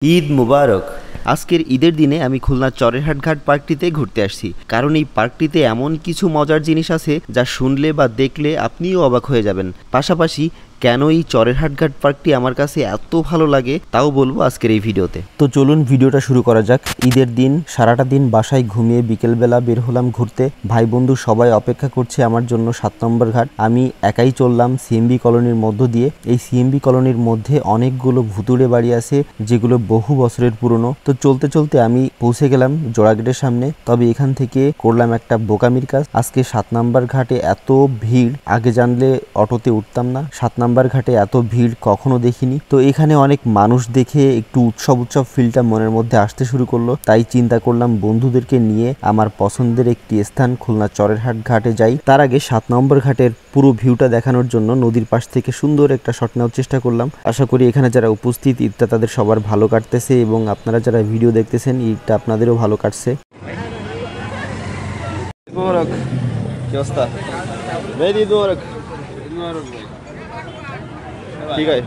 ঈদ মুবারক। আজকের ঈদের দিনে আমি খুলনার চরেরহাট ঘাট পার্কটিতে ঘুরতে আসছি, কারণ এই পার্কটিতে এমন কিছু মজার জিনিস আছে যা শুনলে বা দেখলে আপনিও অবাক হয়ে যাবেন। পাশাপাশি কেন এই চরেরহাট ঘাট পার্কটি আমার কাছে এত ভালো লাগে তাও বলবো আজকের এই ভিডিওতে। তো চলুন ভিডিওটা শুরু করা যাক। ঈদের দিন সারাটা দিন বাসায় ঘুমিয়ে বিকেলবেলা বের হলাম ঘুরতে। ভাই বন্ধু সবাই অপেক্ষা করছে আমার জন্য 7 নম্বর ঘাট। আমি একাই চললাম সিএমবি কলোনির মধ্য দিয়ে। এই সিএমবি কলোনির মধ্যে অনেকগুলো ভুতুড়ে বাড়ি আছে যেগুলো বহু বছরের পুরনো। তো চলতে চলতে আমি পৌঁছে গেলাম জোড়া গেটের সামনে। তবে এখান থেকে করলাম একটা বোকামির কাজ। আজকে 7 নম্বর ঘাটে এত ভিড়, আগে জানলে অটোতে উঠতাম না। 7 নম্বর ঘাটে এত ভিড় কখনো দেখিনি। তো এখানে অনেক মানুষ দেখে একটু উৎসব ফিলটা মনের মধ্যে আসতে শুরু করলো। তাই চিন্তা করলাম বন্ধুদেরকে নিয়ে আমার পছন্দের একটি স্থান খুলনা চরেরহাট ঘাটে যাই। তার আগে 7 নম্বর ঘাটের পুরো ভিউটা দেখানোর জন্য নদীর পাশ থেকে সুন্দর একটা শট নেওয়ার চেষ্টা করলাম। আশা করি এখানে যারা উপস্থিত ঈদটা তাদের সবার ভালো কাটতেছে এবং আপনারা যারা ভিডিও দেখতেছেন ঈদটা আপনাদেরও ভালো কাটছে। ঠিক আছে।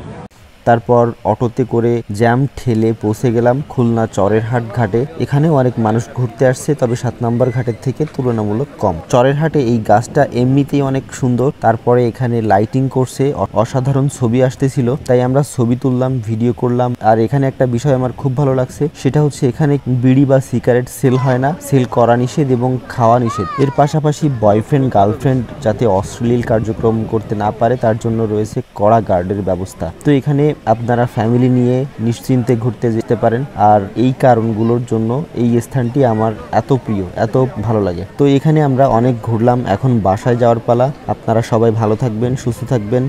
তারপর অটোতে করে জ্যাম ঠেলে পৌঁছে গেলাম খুলনা চরেরহাট ঘাটে। এখানেও অনেক মানুষ ঘুরতে আসছে, তবে 7 নম্বর ঘাটের থেকে তুলনামূলক কম। চরেরহাটে এই গাছটা এমনিতেই অনেক সুন্দর। তারপরে এখানে লাইটিং করছে, অসাধারণ ছবি আসতেছিল, তাই আমরা ছবি তুললাম, ভিডিও করলাম। আর এখানে একটা বিষয় আমার খুব ভালো লাগছে, সেটা হচ্ছে এখানে বিড়ি বা সিগারেট সেল হয় না, সেল করা নিষেধ এবং খাওয়া নিষেধ। এর পাশাপাশি বয়ফ্রেন্ড গার্লফ্রেন্ড যাতে অশ্লীল কার্যক্রম করতে না পারে তার জন্য রয়েছে কড়া গার্ডের ব্যবস্থা। তো এখানে আপনারা ফ্যামিলি নিয়ে নিশ্চিন্তে ঘুরতে যেতে পারেন। আর এই কারণগুলোর জন্য এই স্থানটি আমার এত প্রিয়, এত ভালো লাগে। তো এখানে আমরা অনেক ঘুরলাম, এখন বাসায় যাওয়ার পালা। আপনারা সবাই ভালো থাকবেন, সুস্থ থাকবেন।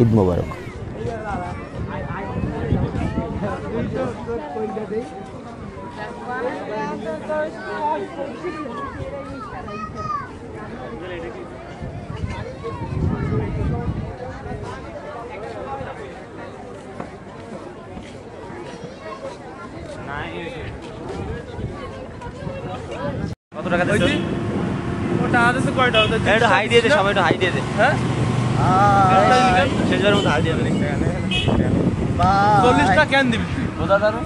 ঈদ মোবারক। কত টাকা দিচ্ছেন? ওটা আছে কয়টা? একটু হাই দিয়ে দে, সবাই একটু হাই দিয়ে দে। হ্যাঁ, শেষবারের মতো হাই দিয়ে দে। 40 টাকা কেন দিবি? বোঝা যাবে।